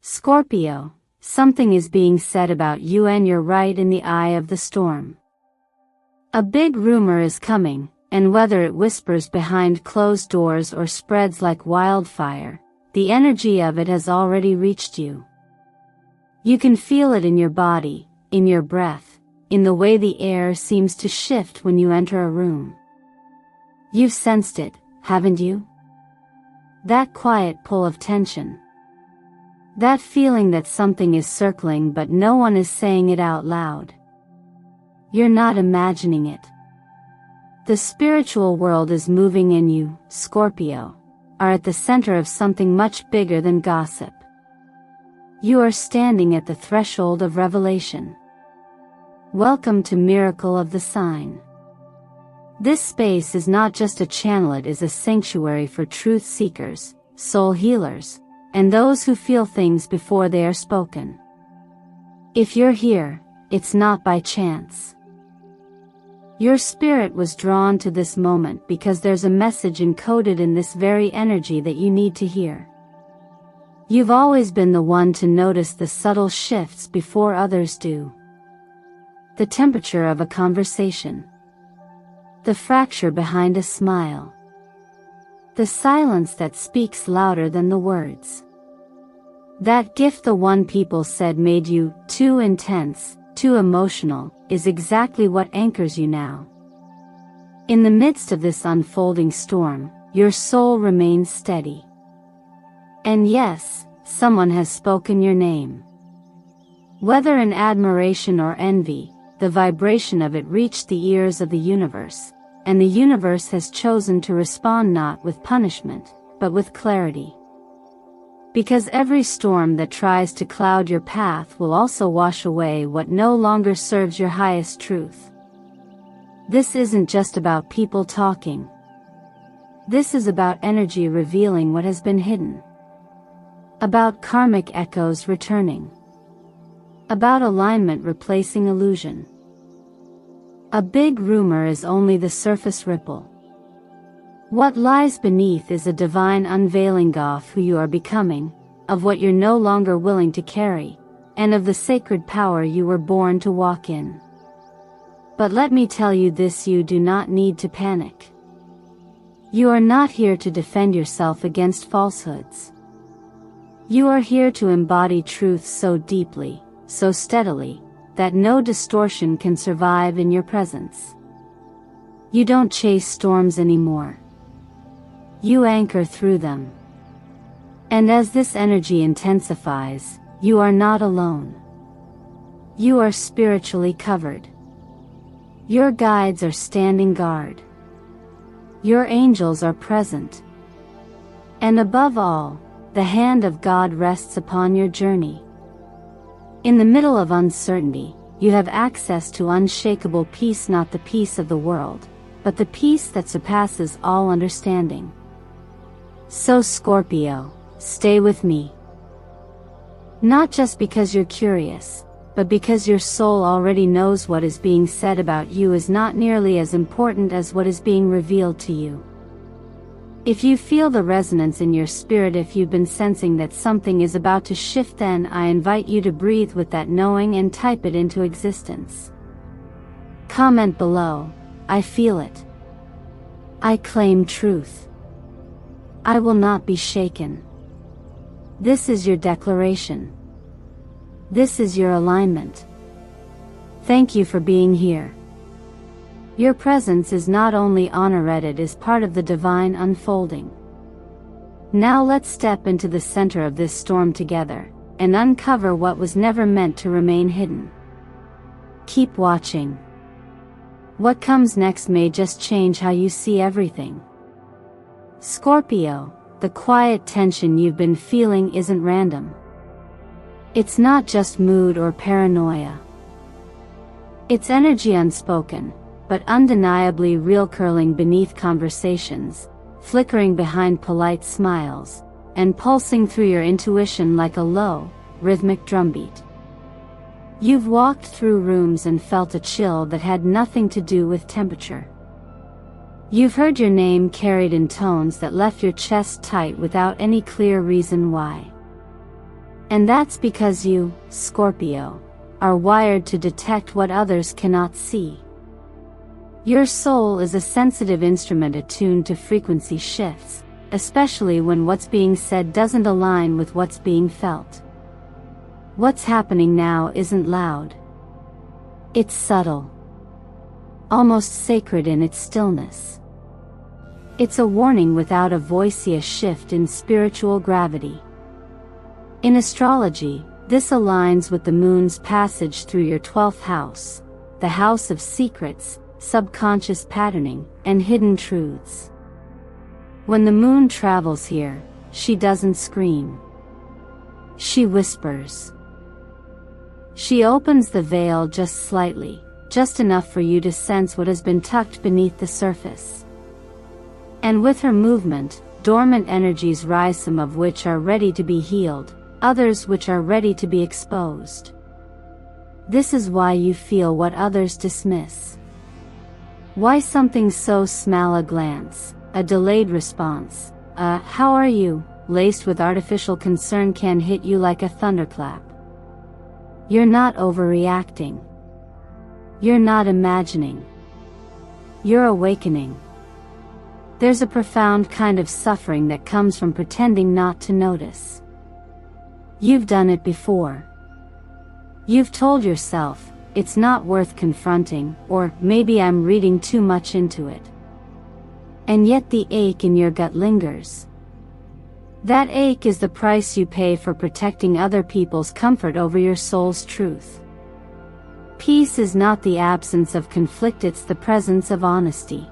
Scorpio, something is being said about you and you're right in the eye of the storm. A big rumor is coming, and whether it whispers behind closed doors or spreads like wildfire, the energy of it has already reached you. You can feel it in your body, in your breath, in the way the air seems to shift when you enter a room. You've sensed it, haven't you? That quiet pull of tension. That feeling that something is circling but no one is saying it out loud. You're not imagining it. The spiritual world is moving and you, Scorpio, are at the center of something much bigger than gossip. You are standing at the threshold of revelation. Welcome to Miracle of the Sign. This space is not just a channel, it is a sanctuary for truth seekers, soul healers, and those who feel things before they are spoken. If you're here, it's not by chance. Your spirit was drawn to this moment because there's a message encoded in this very energy that you need to hear. You've always been the one to notice the subtle shifts before others do. The temperature of a conversation. The fracture behind a smile. The silence that speaks louder than the words. That gift the one people said made you too intense, too emotional, is exactly what anchors you now. In the midst of this unfolding storm, your soul remains steady. And yes, someone has spoken your name. Whether in admiration or envy, the vibration of it reached the ears of the universe, and the universe has chosen to respond not with punishment, but with clarity. Because every storm that tries to cloud your path will also wash away what no longer serves your highest truth. This isn't just about people talking. This is about energy revealing what has been hidden. About karmic echoes returning. About alignment replacing illusion. A big rumor is only the surface ripple. What lies beneath is a divine unveiling of who you are becoming, of what you're no longer willing to carry, and of the sacred power you were born to walk in. But let me tell you this: you do not need to panic. You are not here to defend yourself against falsehoods. You are here to embody truth so deeply, so steadily, that no distortion can survive in your presence. You don't chase storms anymore. You anchor through them. And as this energy intensifies, you are not alone. You are spiritually covered. Your guides are standing guard. Your angels are present. And above all, the hand of God rests upon your journey. In the middle of uncertainty, you have access to unshakable peace, not the peace of the world, but the peace that surpasses all understanding. So Scorpio, stay with me. Not just because you're curious, but because your soul already knows what is being said about you is not nearly as important as what is being revealed to you. If you feel the resonance in your spirit, if you've been sensing that something is about to shift, then I invite you to breathe with that knowing and type it into existence. Comment below, I feel it. I claim truth. I will not be shaken. This is your declaration. This is your alignment. Thank you for being here. Your presence is not only honored, it is part of the divine unfolding. Now let's step into the center of this storm together, and uncover what was never meant to remain hidden. Keep watching. What comes next may just change how you see everything. Scorpio, the quiet tension you've been feeling isn't random. It's not just mood or paranoia. It's energy unspoken, but undeniably real, curling beneath conversations, flickering behind polite smiles, and pulsing through your intuition like a low, rhythmic drumbeat. You've walked through rooms and felt a chill that had nothing to do with temperature. You've heard your name carried in tones that left your chest tight without any clear reason why. And that's because you, Scorpio, are wired to detect what others cannot see. Your soul is a sensitive instrument attuned to frequency shifts, especially when what's being said doesn't align with what's being felt. What's happening now isn't loud. It's subtle, almost sacred in its stillness. It's a warning without a voice, a shift in spiritual gravity. In astrology, this aligns with the moon's passage through your 12th house, the house of secrets, subconscious patterning, and hidden truths. When the moon travels here, she doesn't scream. She whispers. She opens the veil just slightly, just enough for you to sense what has been tucked beneath the surface. And with her movement, dormant energies rise, some of which are ready to be healed, others which are ready to be exposed. This is why you feel what others dismiss. Why something so small, a glance, a delayed response, a "how are you," laced with artificial concern, can hit you like a thunderclap. You're not overreacting. You're not imagining. You're awakening. There's a profound kind of suffering that comes from pretending not to notice. You've done it before. You've told yourself, it's not worth confronting, or maybe I'm reading too much into it. And yet the ache in your gut lingers. That ache is the price you pay for protecting other people's comfort over your soul's truth. Peace is not the absence of conflict, it's the presence of honesty.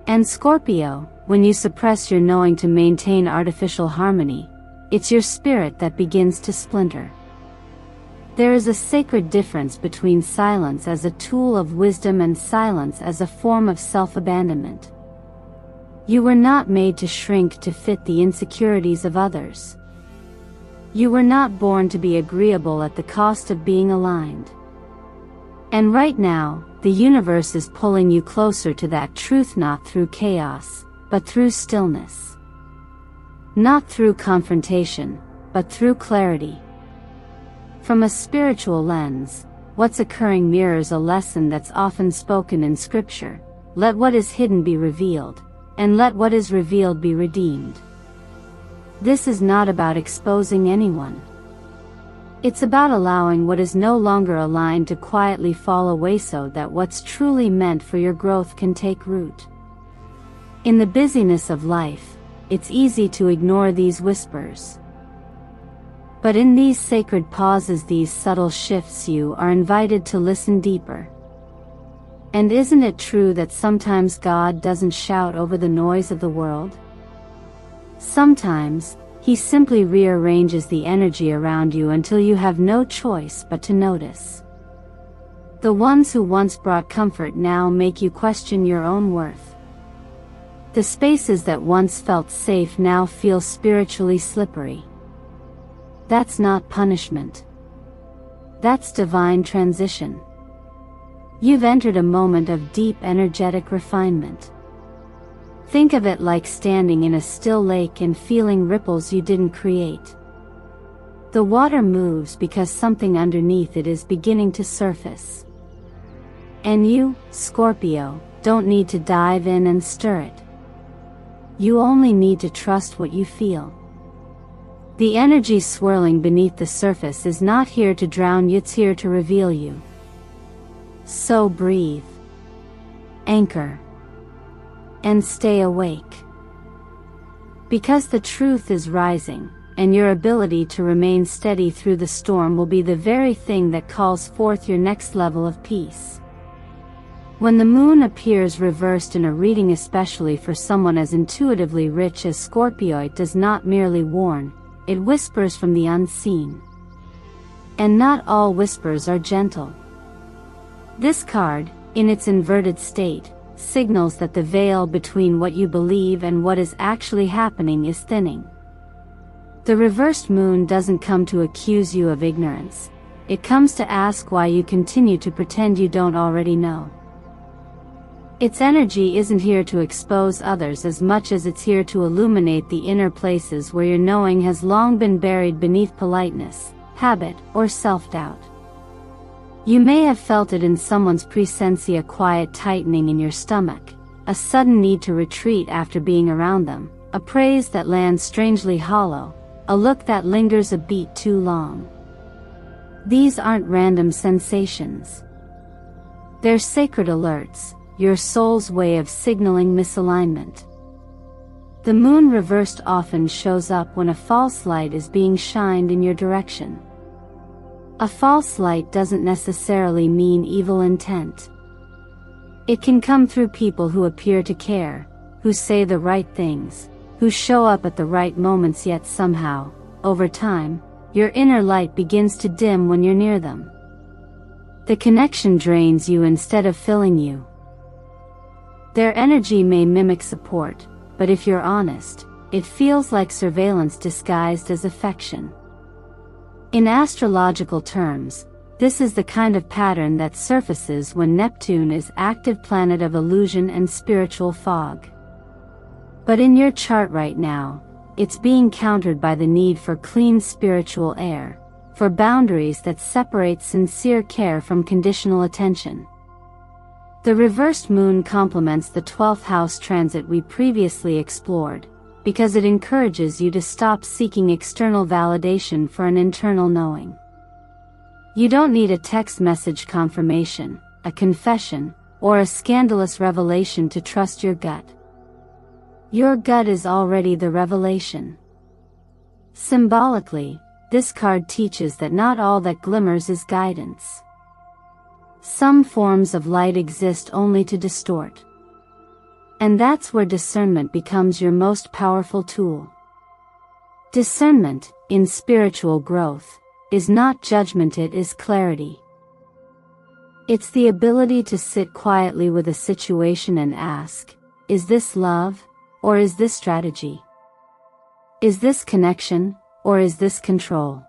And Scorpio, when you suppress your knowing to maintain artificial harmony, it's your spirit that begins to splinter. There is a sacred difference between silence as a tool of wisdom and silence as a form of self-abandonment. You were not made to shrink to fit the insecurities of others. You were not born to be agreeable at the cost of being aligned. And right now, the universe is pulling you closer to that truth, not through chaos, but through stillness. Not through confrontation, but through clarity. From a spiritual lens, what's occurring mirrors a lesson that's often spoken in scripture: let what is hidden be revealed, and let what is revealed be redeemed. This is not about exposing anyone. It's about allowing what is no longer aligned to quietly fall away so that what's truly meant for your growth can take root. In the busyness of life, it's easy to ignore these whispers. But in these sacred pauses, these subtle shifts, you are invited to listen deeper. And isn't it true that sometimes God doesn't shout over the noise of the world? Sometimes, He simply rearranges the energy around you until you have no choice but to notice. The ones who once brought comfort now make you question your own worth. The spaces that once felt safe now feel spiritually slippery. That's not punishment. That's divine transition. You've entered a moment of deep energetic refinement. Think of it like standing in a still lake and feeling ripples you didn't create. The water moves because something underneath it is beginning to surface. And you, Scorpio, don't need to dive in and stir it. You only need to trust what you feel. The energy swirling beneath the surface is not here to drown you, it's here to reveal you. So breathe, anchor, and stay awake. Because the truth is rising, and your ability to remain steady through the storm will be the very thing that calls forth your next level of peace. When the moon appears reversed in a reading, especially for someone as intuitively rich as Scorpio, it does not merely warn, it whispers from the unseen. And not all whispers are gentle. This card, in its inverted state, signals that the veil between what you believe and what is actually happening is thinning. The reversed moon doesn't come to accuse you of ignorance. It comes to ask why you continue to pretend you don't already know. Its energy isn't here to expose others as much as it's here to illuminate the inner places where your knowing has long been buried beneath politeness, habit, or self-doubt. You may have felt it in someone's presence, a quiet tightening in your stomach, a sudden need to retreat after being around them, a praise that lands strangely hollow, a look that lingers a beat too long. These aren't random sensations. They're sacred alerts, your soul's way of signaling misalignment. The moon reversed often shows up when a false light is being shined in your direction. A false light doesn't necessarily mean evil intent. It can come through people who appear to care, who say the right things, who show up at the right moments, yet somehow, over time, your inner light begins to dim when you're near them. The connection drains you instead of filling you. Their energy may mimic support, but if you're honest, it feels like surveillance disguised as affection. In astrological terms, this is the kind of pattern that surfaces when Neptune is active, planet of illusion and spiritual fog. But in your chart right now, it's being countered by the need for clean spiritual air, for boundaries that separate sincere care from conditional attention. The reversed moon complements the 12th house transit we previously explored, because it encourages you to stop seeking external validation for an internal knowing. You don't need a text message confirmation, a confession, or a scandalous revelation to trust your gut. Your gut is already the revelation. Symbolically, this card teaches that not all that glimmers is guidance. Some forms of light exist only to distort. And that's where discernment becomes your most powerful tool. Discernment, in spiritual growth, is not judgment, it is clarity. It's the ability to sit quietly with a situation and ask, is this love, or is this strategy? Is this connection, or is this control?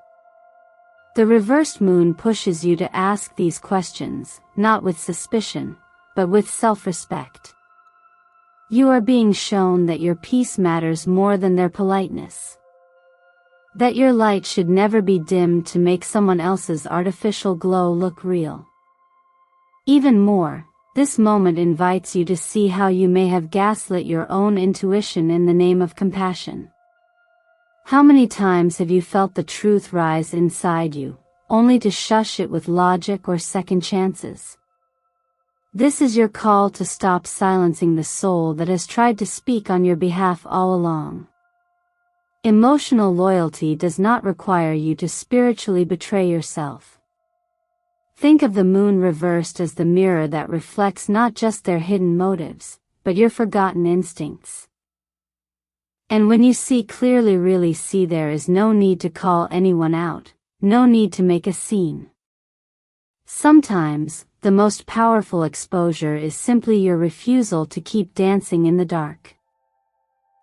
The reversed moon pushes you to ask these questions, not with suspicion, but with self-respect. You are being shown that your peace matters more than their politeness. That your light should never be dimmed to make someone else's artificial glow look real. Even more, this moment invites you to see how you may have gaslit your own intuition in the name of compassion. How many times have you felt the truth rise inside you, only to shush it with logic or second chances? This is your call to stop silencing the soul that has tried to speak on your behalf all along. Emotional loyalty does not require you to spiritually betray yourself. Think of the moon reversed as the mirror that reflects not just their hidden motives, but your forgotten instincts. And when you see clearly, really see, there is no need to call anyone out, no need to make a scene. Sometimes, the most powerful exposure is simply your refusal to keep dancing in the dark.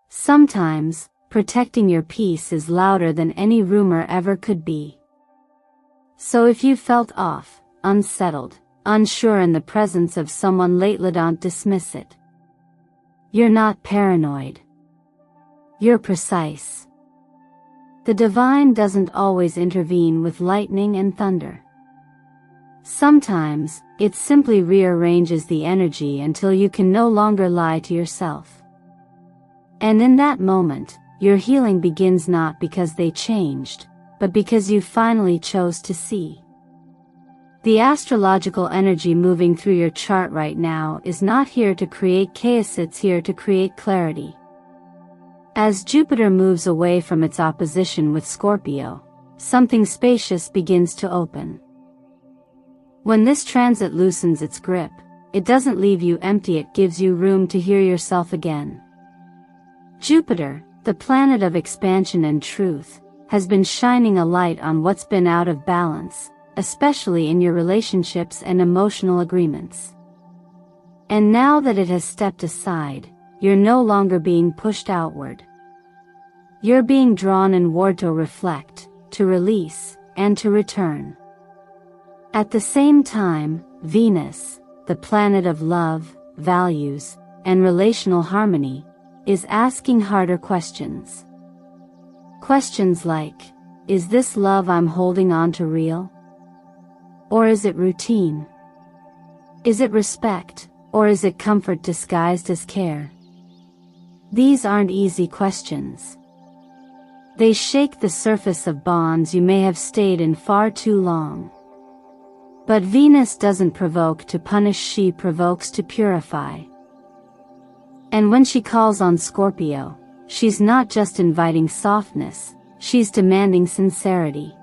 Sometimes, protecting your peace is louder than any rumor ever could be. So if you felt off, unsettled, unsure in the presence of someone lately, don't dismiss it. You're not paranoid. You're precise. The divine doesn't always intervene with lightning and thunder. Sometimes, it simply rearranges the energy until you can no longer lie to yourself. And in that moment, your healing begins, not because they changed, but because you finally chose to see. The astrological energy moving through your chart right now is not here to create chaos, it's here to create clarity. As Jupiter moves away from its opposition with Scorpio, something spacious begins to open. When this transit loosens its grip, it doesn't leave you empty, it gives you room to hear yourself again. Jupiter, the planet of expansion and truth, has been shining a light on what's been out of balance, especially in your relationships and emotional agreements. And now that it has stepped aside, you're no longer being pushed outward. You're being drawn inward to reflect, to release, and to return. At the same time, Venus, the planet of love, values, and relational harmony, is asking harder questions. Questions like, is this love I'm holding on to real? Or is it routine? Is it respect, or is it comfort disguised as care? These aren't easy questions. They shake the surface of bonds you may have stayed in far too long. But Venus doesn't provoke to punish, she provokes to purify. And when she calls on Scorpio, she's not just inviting softness, she's demanding sincerity.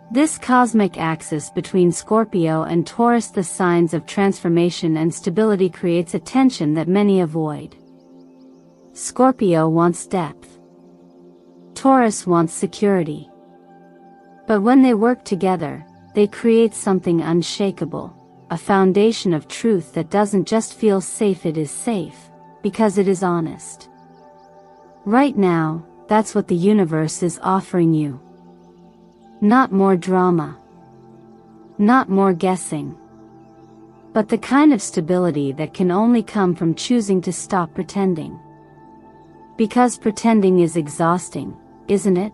This cosmic axis between Scorpio and Taurus, the signs of transformation and stability, creates a tension that many avoid. Scorpio wants depth. Taurus wants security. But when they work together, they create something unshakable, a foundation of truth that doesn't just feel safe, it is safe, because it is honest. Right now, that's what the universe is offering you. Not more drama. Not more guessing. But the kind of stability that can only come from choosing to stop pretending. Because pretending is exhausting, isn't it?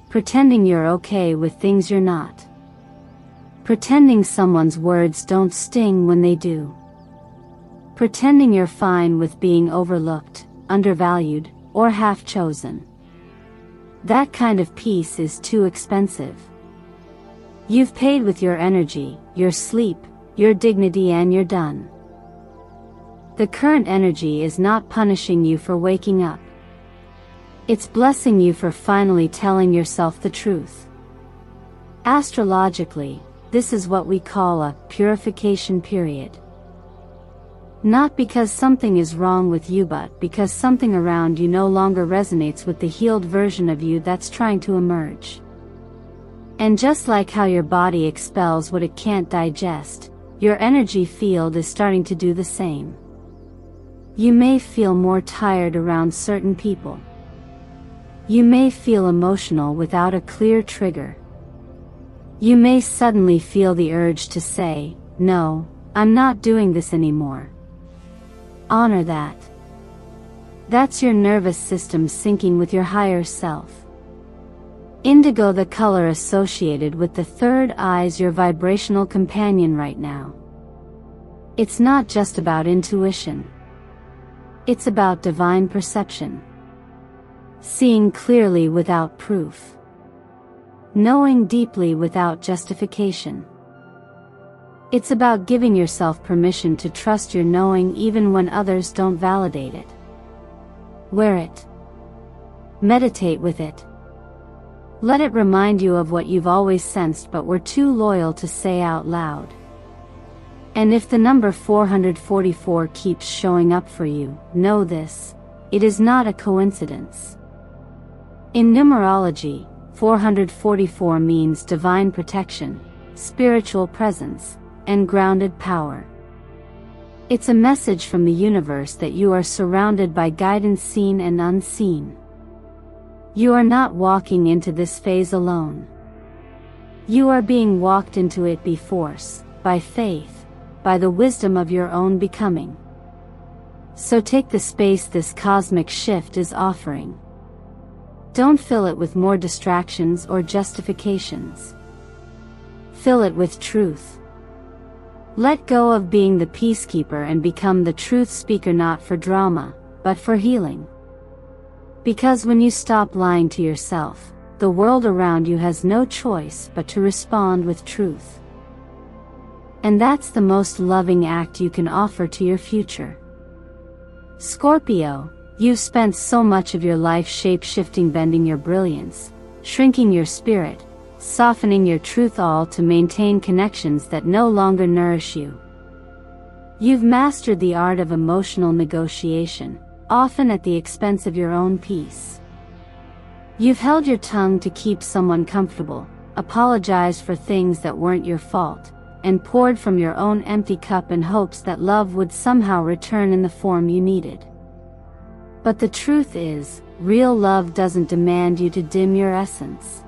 Pretending you're okay with things you're not. Pretending someone's words don't sting when they do. Pretending you're fine with being overlooked, undervalued, or half-chosen. That kind of peace is too expensive. You've paid with your energy, your sleep, your dignity, and you're done. The current energy is not punishing you for waking up. It's blessing you for finally telling yourself the truth. Astrologically, this is what we call a purification period. Not because something is wrong with you, but because something around you no longer resonates with the healed version of you that's trying to emerge. And just like how your body expels what it can't digest, your energy field is starting to do the same. You may feel more tired around certain people. You may feel emotional without a clear trigger. You may suddenly feel the urge to say, "No, I'm not doing this anymore." Honor that. That's your nervous system syncing with your higher self. Indigo, the color associated with the third eye, is your vibrational companion right now. It's not just about intuition. It's about divine perception. Seeing clearly without proof. Knowing deeply without justification. It's about giving yourself permission to trust your knowing even when others don't validate it. Wear it. Meditate with it. Let it remind you of what you've always sensed but were too loyal to say out loud. And if the number 444 keeps showing up for you, know this: it is not a coincidence. In numerology, 444 means divine protection, spiritual presence, and grounded power. It's a message from the universe that you are surrounded by guidance seen and unseen. You are not walking into this phase alone. You are being walked into it by force, by faith, by the wisdom of your own becoming. So take the space this cosmic shift is offering. Don't fill it with more distractions or justifications. Fill it with truth. Let go of being the peacekeeper and become the truth speaker, not for drama, but for healing. Because when you stop lying to yourself, the world around you has no choice but to respond with truth. And that's the most loving act you can offer to your future. Scorpio, you've spent so much of your life shape-shifting, bending your brilliance, shrinking your spirit, softening your truth, all to maintain connections that no longer nourish you. You've mastered the art of emotional negotiation, often at the expense of your own peace. You've held your tongue to keep someone comfortable, apologized for things that weren't your fault, and poured from your own empty cup in hopes that love would somehow return in the form you needed. But the truth is, real love doesn't demand you to dim your essence.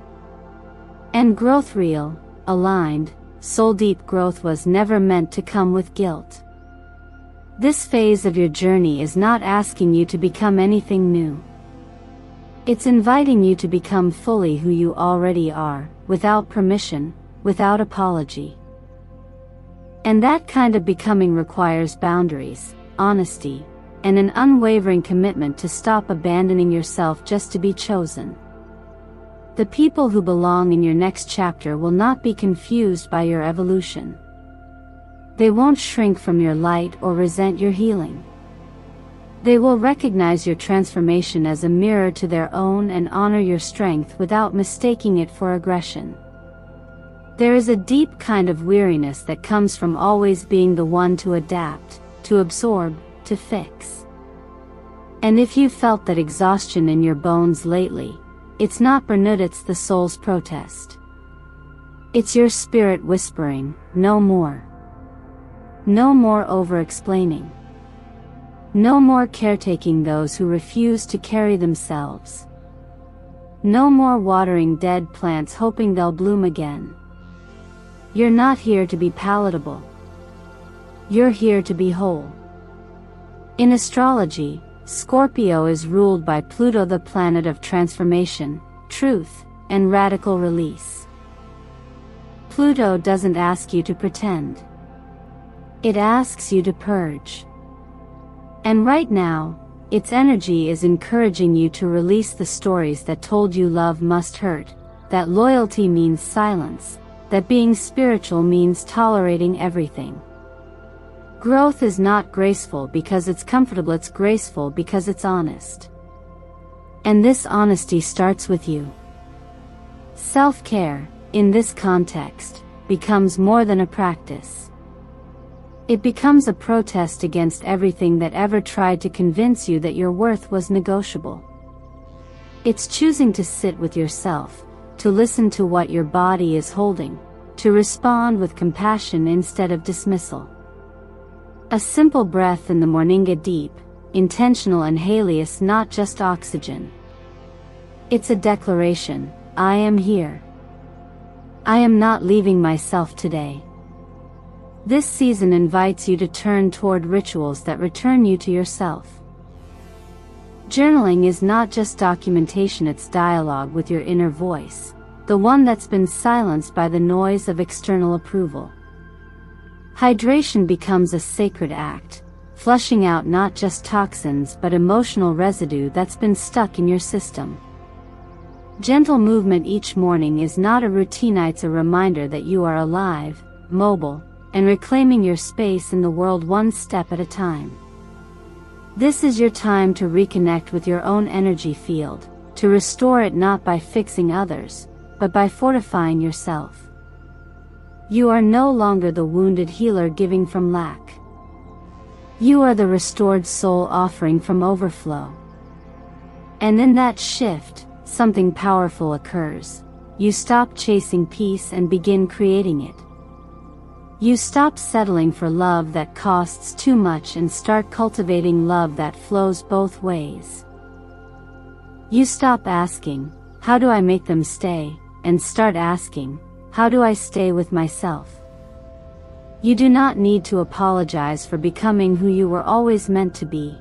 And growth, real, aligned, soul-deep growth, was never meant to come with guilt. This phase of your journey is not asking you to become anything new. It's inviting you to become fully who you already are, without permission, without apology. And that kind of becoming requires boundaries, honesty, and an unwavering commitment to stop abandoning yourself just to be chosen. The people who belong in your next chapter will not be confused by your evolution. They won't shrink from your light or resent your healing. They will recognize your transformation as a mirror to their own and honor your strength without mistaking it for aggression. There is a deep kind of weariness that comes from always being the one to adapt, to absorb, to fix. And if you've felt that exhaustion in your bones lately, it's not burnout, it's the soul's protest. It's your spirit whispering, no more. No more over-explaining. No more caretaking those who refuse to carry themselves. No more watering dead plants hoping they'll bloom again. You're not here to be palatable. You're here to be whole. In astrology, Scorpio is ruled by Pluto, the planet of transformation, truth, and radical release. Pluto doesn't ask you to pretend. It asks you to purge. And right now, its energy is encouraging you to release the stories that told you love must hurt, that loyalty means silence, that being spiritual means tolerating everything. Growth is not graceful because it's comfortable, it's graceful because it's honest. And this honesty starts with you. Self-care, in this context, becomes more than a practice. It becomes a protest against everything that ever tried to convince you that your worth was negotiable. It's choosing to sit with yourself, to listen to what your body is holding, to respond with compassion instead of dismissal. A simple breath in the morning, a deep, intentional inhale, not just oxygen. It's a declaration, I am here. I am not leaving myself today. This season invites you to turn toward rituals that return you to yourself. Journaling is not just documentation, it's dialogue with your inner voice, the one that's been silenced by the noise of external approval. Hydration becomes a sacred act, flushing out not just toxins but emotional residue that's been stuck in your system. Gentle movement each morning is not a routine, it's a reminder that you are alive, mobile, and reclaiming your space in the world one step at a time. This is your time to reconnect with your own energy field, to restore it not by fixing others, but by fortifying yourself. You are no longer the wounded healer giving from lack. You are the restored soul offering from overflow. And in that shift, something powerful occurs. You stop chasing peace and begin creating it. You stop settling for love that costs too much and start cultivating love that flows both ways. You stop asking, how do I make them stay, and start asking, how do I stay with myself? You do not need to apologize for becoming who you were always meant to be.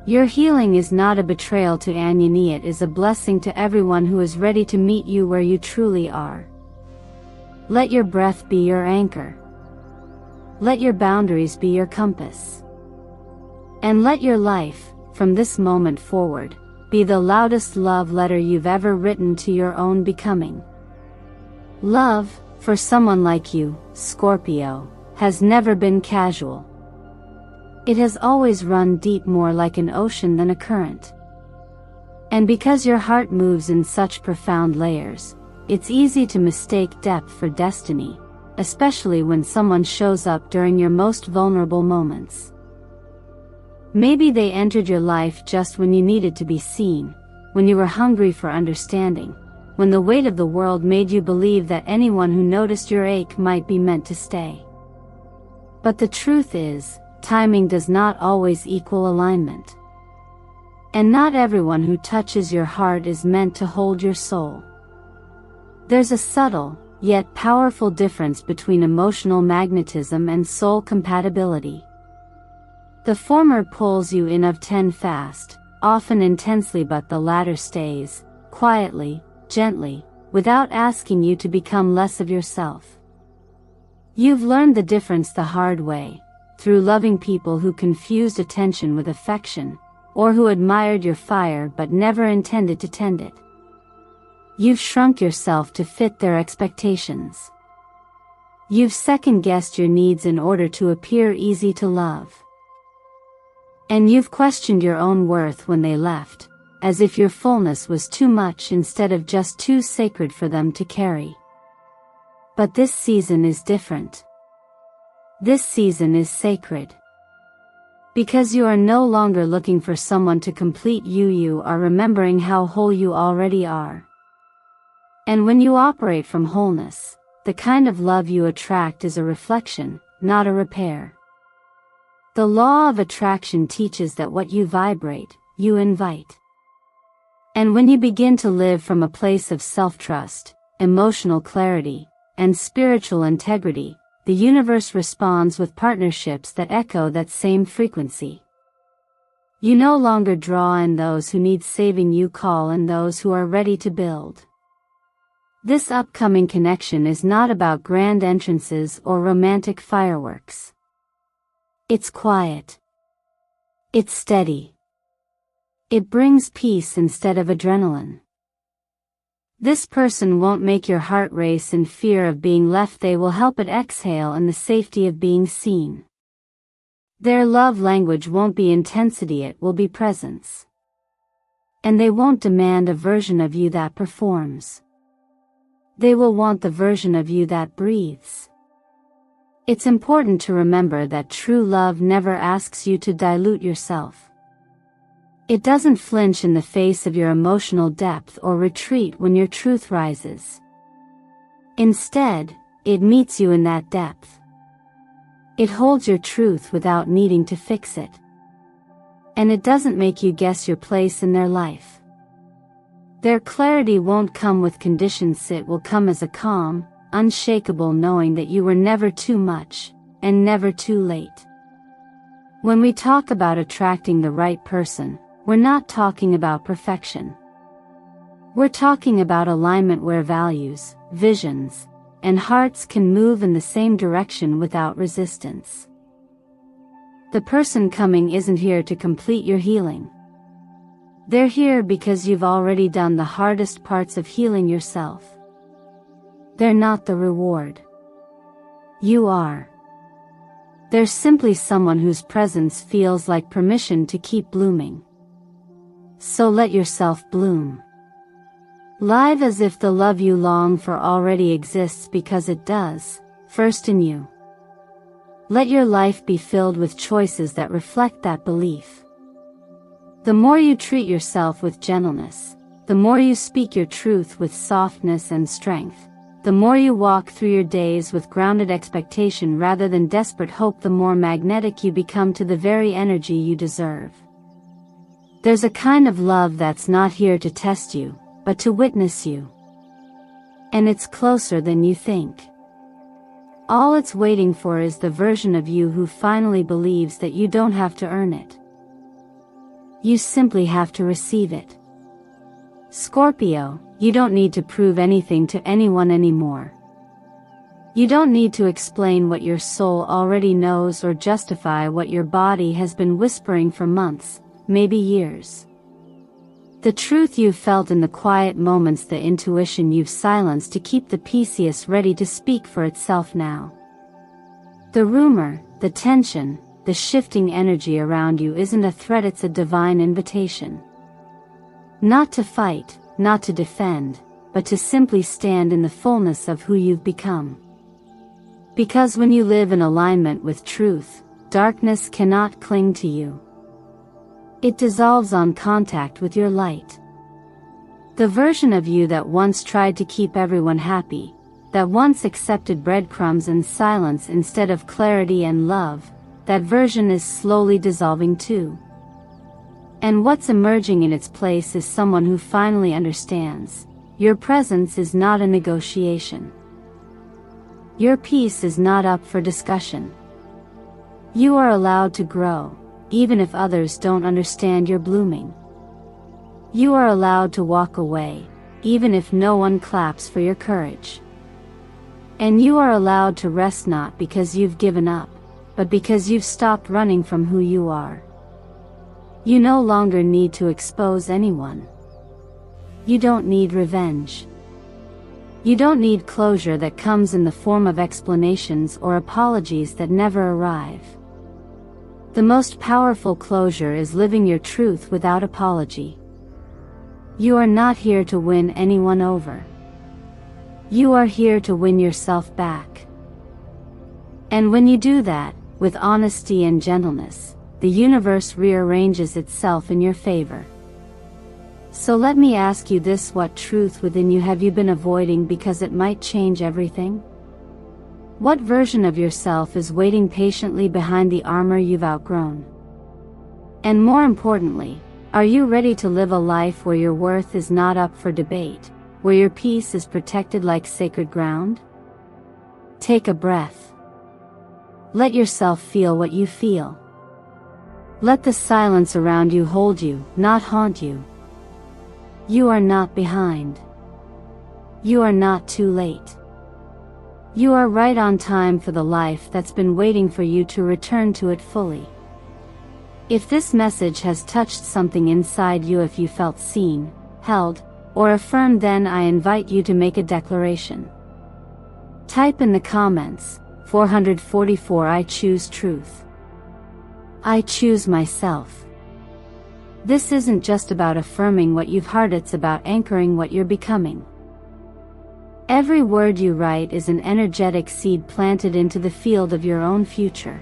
Your healing is not a betrayal to anyone, it is a blessing to everyone who is ready to meet you where you truly are. Let your breath be your anchor. Let your boundaries be your compass. And let your life, from this moment forward, be the loudest love letter you've ever written to your own becoming. Love, for someone like you, Scorpio, has never been casual. It has always run deep, more like an ocean than a current. And because your heart moves in such profound layers, it's easy to mistake depth for destiny, especially when someone shows up during your most vulnerable moments. Maybe they entered your life just when you needed to be seen, when you were hungry for understanding, when the weight of the world made you believe that anyone who noticed your ache might be meant to stay. But the truth is, timing does not always equal alignment. And not everyone who touches your heart is meant to hold your soul. There's a subtle, yet powerful difference between emotional magnetism and soul compatibility. The former pulls you in of 10 fast, often intensely, but the latter stays, quietly, gently, without asking you to become less of yourself. You've learned the difference the hard way, through loving people who confused attention with affection, or who admired your fire but never intended to tend it. You've shrunk yourself to fit their expectations. You've second-guessed your needs in order to appear easy to love. And you've questioned your own worth when they left, as if your fullness was too much instead of just too sacred for them to carry. But this season is different. This season is sacred. Because you are no longer looking for someone to complete you, you are remembering how whole you already are. And when you operate from wholeness, the kind of love you attract is a reflection, not a repair. The law of attraction teaches that what you vibrate, you invite. And when you begin to live from a place of self-trust, emotional clarity, and spiritual integrity, the universe responds with partnerships that echo that same frequency. You no longer draw in those who need saving, you call in those who are ready to build. This upcoming connection is not about grand entrances or romantic fireworks. It's quiet. It's steady. It brings peace instead of adrenaline. This person won't make your heart race in fear of being left, they will help it exhale in the safety of being seen. Their love language won't be intensity, it will be presence. And they won't demand a version of you that performs. They will want the version of you that breathes. It's important to remember that true love never asks you to dilute yourself. It doesn't flinch in the face of your emotional depth or retreat when your truth rises. Instead, it meets you in that depth. It holds your truth without needing to fix it. And it doesn't make you guess your place in their life. Their clarity won't come with conditions, it will come as a calm, unshakable knowing that you were never too much, and never too late. When we talk about attracting the right person, we're not talking about perfection. We're talking about alignment where values, visions, and hearts can move in the same direction without resistance. The person coming isn't here to complete your healing. They're here because you've already done the hardest parts of healing yourself. They're not the reward. You are. They're simply someone whose presence feels like permission to keep blooming. So let yourself bloom. Live as if the love you long for already exists, because it does, first in you. Let your life be filled with choices that reflect that belief. The more you treat yourself with gentleness, the more you speak your truth with softness and strength, the more you walk through your days with grounded expectation rather than desperate hope, the more magnetic you become to the very energy you deserve. There's a kind of love that's not here to test you, but to witness you. And it's closer than you think. All it's waiting for is the version of you who finally believes that you don't have to earn it. You simply have to receive it. Scorpio, you don't need to prove anything to anyone anymore. You don't need to explain what your soul already knows or justify what your body has been whispering for months, maybe years. The truth you've felt in the quiet moments, the intuition you've silenced to keep the Pisces ready to speak for itself now. The rumor, the tension, the shifting energy around you isn't a threat, it's a divine invitation. Not to fight, not to defend, but to simply stand in the fullness of who you've become. Because when you live in alignment with truth, darkness cannot cling to you. It dissolves on contact with your light. The version of you that once tried to keep everyone happy, that once accepted breadcrumbs and silence instead of clarity and love, that version is slowly dissolving too. And what's emerging in its place is someone who finally understands. Your presence is not a negotiation. Your peace is not up for discussion. You are allowed to grow, even if others don't understand your blooming. You are allowed to walk away, even if no one claps for your courage. And you are allowed to rest, not because you've given up, but because you've stopped running from who you are. You no longer need to expose anyone. You don't need revenge. You don't need closure that comes in the form of explanations or apologies that never arrive. The most powerful closure is living your truth without apology. You are not here to win anyone over. You are here to win yourself back. And when you do that, with honesty and gentleness, the universe rearranges itself in your favor. So let me ask you this: what truth within you have you been avoiding because it might change everything? What version of yourself is waiting patiently behind the armor you've outgrown? And more importantly, are you ready to live a life where your worth is not up for debate, where your peace is protected like sacred ground? Take a breath. Let yourself feel what you feel. Let the silence around you hold you, not haunt you. You are not behind. You are not too late. You are right on time for the life that's been waiting for you to return to it fully. If this message has touched something inside you, if you felt seen, held, or affirmed, then I invite you to make a declaration. Type in the comments, 444, I choose truth. I choose myself. This isn't just about affirming what you've heard, it's about anchoring what you're becoming. Every word you write is an energetic seed planted into the field of your own future.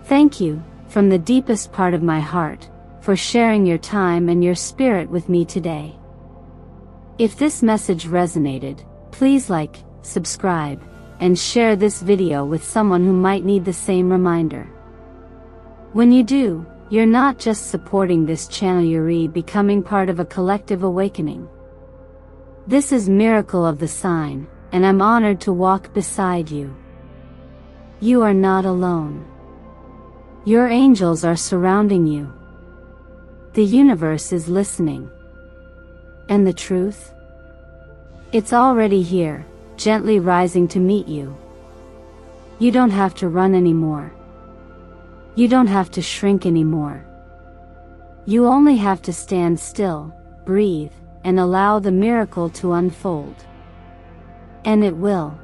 Thank you, from the deepest part of my heart, for sharing your time and your spirit with me today. If this message resonated, please like, subscribe, and share this video with someone who might need the same reminder. When you do, you're not just supporting this channel, you're becoming part of a collective awakening. This is Miracle of the Sign, and I'm honored to walk beside you. You are not alone. Your angels are surrounding you. The universe is listening. And the truth? It's already here, gently rising to meet you. You don't have to run anymore. You don't have to shrink anymore. You only have to stand still, breathe, and allow the miracle to unfold. And it will.